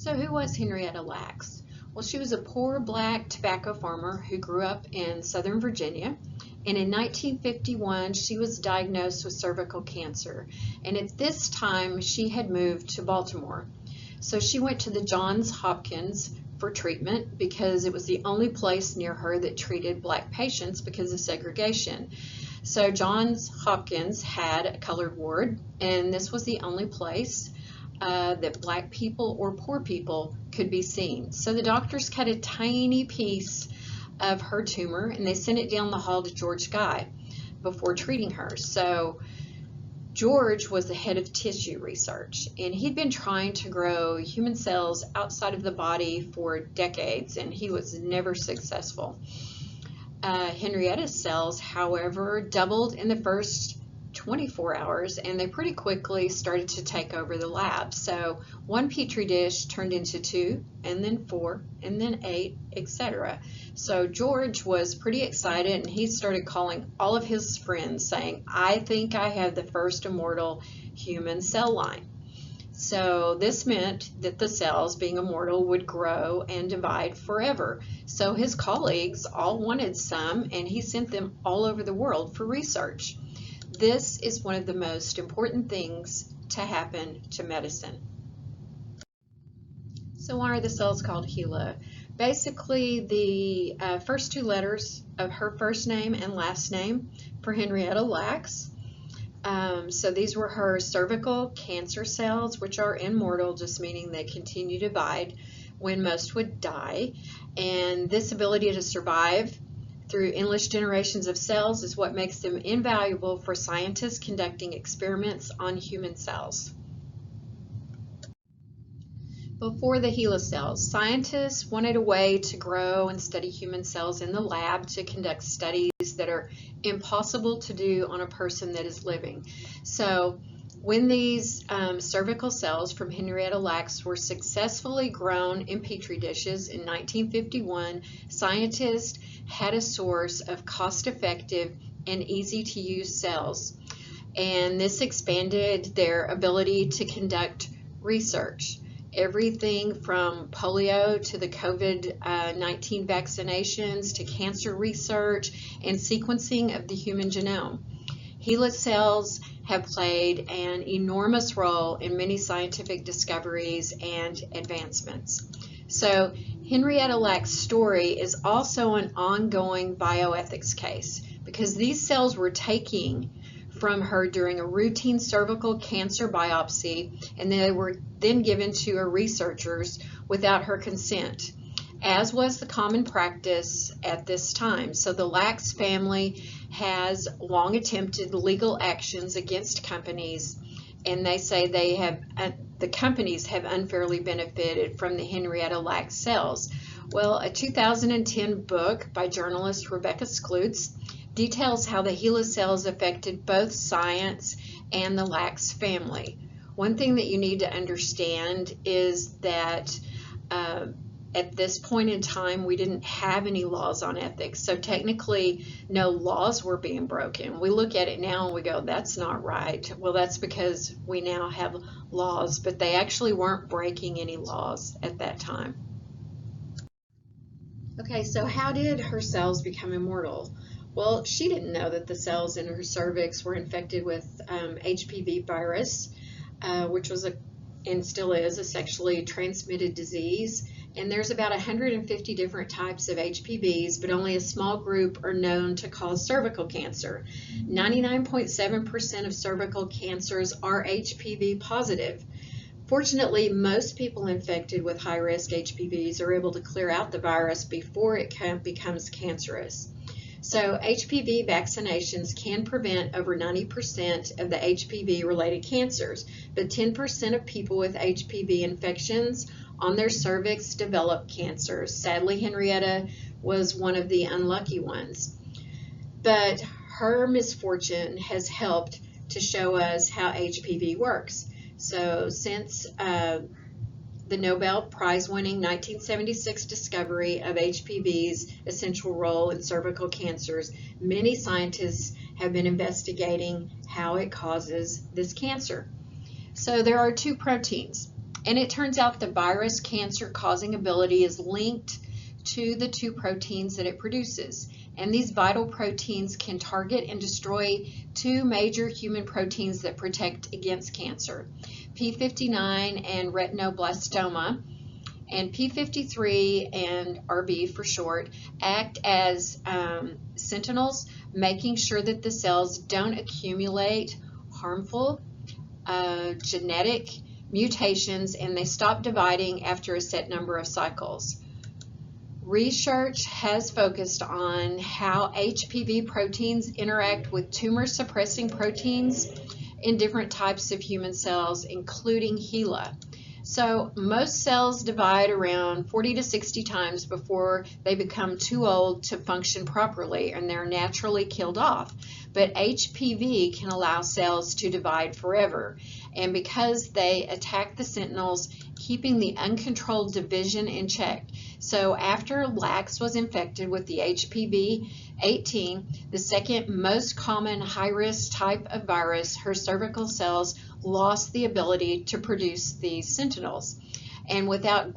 So who was Henrietta Lacks? Well, she was a poor black tobacco farmer who grew up in Southern Virginia. And in 1951, she was diagnosed with cervical cancer. And at this time, she had moved to Baltimore. So she went to the Johns Hopkins for treatment because it was the only place near her that treated black patients because of segregation. So Johns Hopkins had a colored ward, and this was the only place that black people or poor people could be seen. So the doctors cut a tiny piece of her tumor and they sent it down the hall to George Guy before treating her. So George was the head of tissue research, and he'd been trying to grow human cells outside of the body for decades, and he was never successful. Henrietta's cells, however, doubled in the first 24 hours, and they pretty quickly started to take over the lab. So one petri dish turned into 2, and then 4, and then 8, etc. So George was pretty excited, and he started calling all of his friends saying, "I think I have the first immortal human cell line." So this meant that the cells, being immortal, would grow and divide forever. So his colleagues all wanted some, and he sent them all over the world for research. This is one of the most important things to happen to medicine. So why are the cells called Hela? Basically, the first 2 letters of her first name and last name for Henrietta Lacks. So these were her cervical cancer cells, which are immortal, just meaning they continue to divide when most would die. And this ability to survive through endless generations of cells is what makes them invaluable for scientists conducting experiments on human cells. Before the Hela cells, scientists wanted a way to grow and study human cells in the lab to conduct studies that are impossible to do on a person that is living. So when these cervical cells from Henrietta Lacks were successfully grown in petri dishes in 1951, scientists had a source of cost-effective and easy-to-use cells. And this expanded their ability to conduct research. Everything from polio to the COVID-19 vaccinations to cancer research and sequencing of the human genome. Hela cells have played an enormous role in many scientific discoveries and advancements. So Henrietta Lacks' story is also an ongoing bioethics case because these cells were taken from her during a routine cervical cancer biopsy, and they were then given to her researchers without her consent, as was the common practice at this time. So the Lacks family has long attempted legal actions against companies, and they say the companies have unfairly benefited from the Henrietta Lacks cells. Well, a 2010 book by journalist Rebecca Sklutz details how the Hela cells affected both science and the Lacks family. One thing that you need to understand is that at this point in time, we didn't have any laws on ethics. So technically, no laws were being broken. We look at it now and we go, that's not right. Well, that's because we now have laws, but they actually weren't breaking any laws at that time. Okay, so how did her cells become immortal? Well, she didn't know that the cells in her cervix were infected with HPV virus, which was and still is a sexually transmitted disease. And there's about 150 different types of HPVs, but only a small group are known to cause cervical cancer. 99.7% of cervical cancers are HPV positive. Fortunately, most people infected with high-risk HPVs are able to clear out the virus before it becomes cancerous. So HPV vaccinations can prevent over 90% of the HPV-related cancers, but 10% of people with HPV infections on their cervix develop cancers. Sadly, Henrietta was one of the unlucky ones. But her misfortune has helped to show us how HPV works. So since the Nobel Prize-winning 1976 discovery of HPV's essential role in cervical cancers, many scientists have been investigating how it causes this cancer. So there are 2 proteins, And it turns out the virus cancer-causing ability is linked to the two proteins that it produces. And these vital proteins can target and destroy two major human proteins that protect against cancer, P59 and retinoblastoma. And P53 and RB for short act as sentinels, making sure that the cells don't accumulate harmful genetic mutations and they stop dividing after a set number of cycles. Research has focused on how HPV proteins interact with tumor suppressing proteins in different types of human cells, including Hela. So most cells divide around 40 to 60 times before they become too old to function properly and they're naturally killed off. But HPV can allow cells to divide forever. And because they attack the sentinels, keeping the uncontrolled division in check. So after Lax was infected with the HPV-18, the second most common high-risk type of virus, her cervical cells lost the ability to produce these sentinels. And without a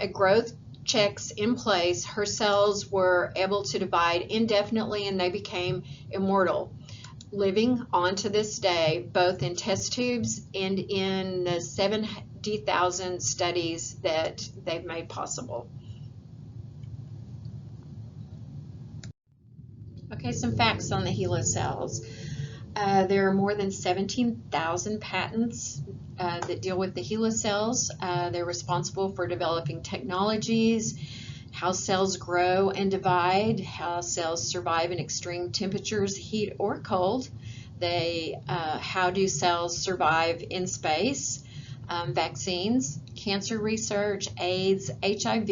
growth checks in place, her cells were able to divide indefinitely and they became immortal, living on to this day, both in test tubes and in the 70,000 studies that they've made possible. Okay, some facts on the Hela cells. There are more than 17,000 patents that deal with the Hela cells. They're responsible for developing technologies, how cells grow and divide, how cells survive in extreme temperatures, heat or cold. How do cells survive in space, vaccines, cancer research, AIDS, HIV,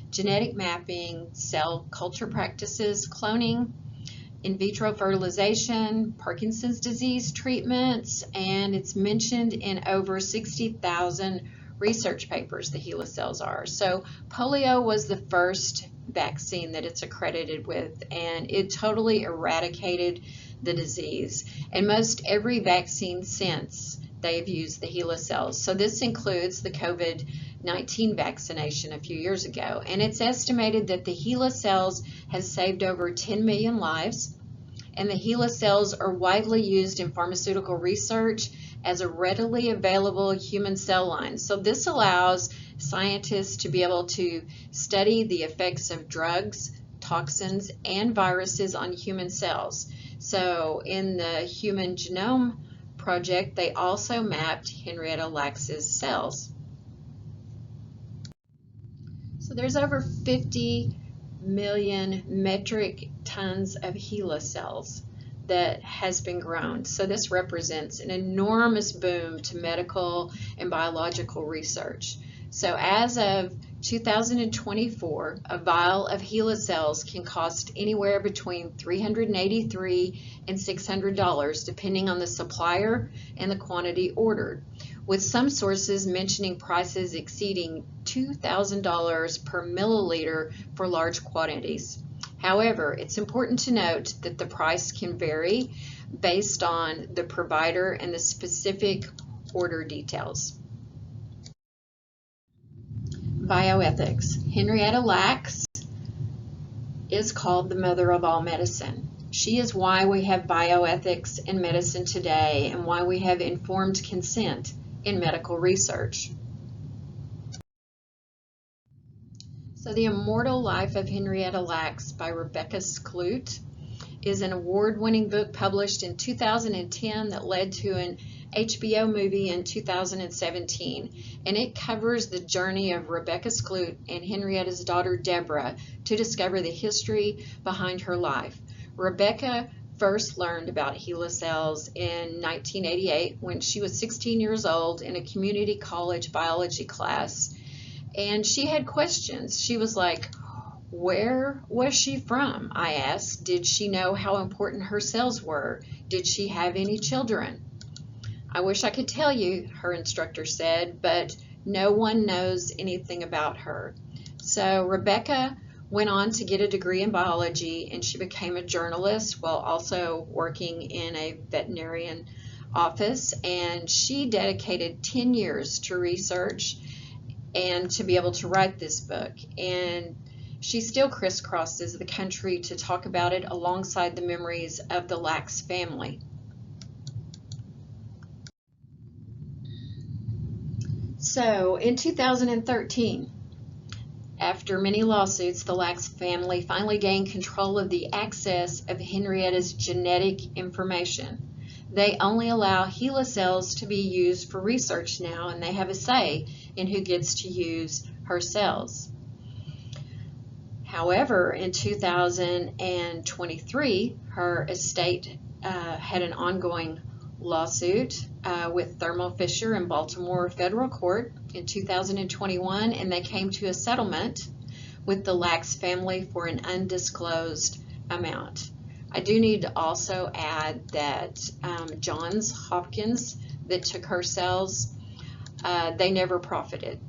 genetic mapping, cell culture practices, cloning, in vitro fertilization, Parkinson's disease treatments, and it's mentioned in over 60,000 research papers, the Hela cells are. So polio was the first vaccine that it's accredited with, and it totally eradicated the disease. And most every vaccine since, they've used the Hela cells. So this includes the COVID-19 vaccination a few years ago. And it's estimated that the Hela cells has saved over 10 million lives. And the Hela cells are widely used in pharmaceutical research as a readily available human cell line. So this allows scientists to be able to study the effects of drugs, toxins, and viruses on human cells. So in the Human Genome Project, they also mapped Henrietta Lax's cells. So there's over 50 million metric tons of Hela cells that has been grown. So this represents an enormous boom to medical and biological research. So as of 2024, a vial of Hela cells can cost anywhere between $383 and $600, depending on the supplier and the quantity ordered, with some sources mentioning prices exceeding $2,000 per milliliter for large quantities. However, it's important to note that the price can vary based on the provider and the specific order details. Bioethics. Henrietta Lacks is called the mother of all medicine. She is why we have bioethics in medicine today and why we have informed consent in medical research. So The Immortal Life of Henrietta Lacks by Rebecca Skloot is an award-winning book published in 2010 that led to an HBO movie in 2017, and it covers the journey of Rebecca Skloot and Henrietta's daughter Deborah to discover the history behind her life. Rebecca first learned about Hela cells in 1988 when she was 16 years old in a community college biology class, and she had questions. She was like, "Where was she from?" I asked. "Did she know how important her cells were? Did she have any children?" "I wish I could tell you," her instructor said, "but no one knows anything about her." So Rebecca went on to get a degree in biology, and she became a journalist while also working in a veterinarian office, and she dedicated 10 years to research and to be able to write this book. And she still crisscrosses the country to talk about it alongside the memories of the Lax family. So in 2013, after many lawsuits, the Lax family finally gained control of the access of Henrietta's genetic information. They only allow Hela cells to be used for research now, and they have a say in who gets to use her cells. However, in 2023, her estate had an ongoing lawsuit with Thermo Fisher in Baltimore Federal Court in 2021, and they came to a settlement with the Lax family for an undisclosed amount. I do need to also add that Johns Hopkins that took her cells, they never profited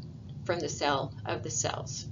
from the sale of the cells.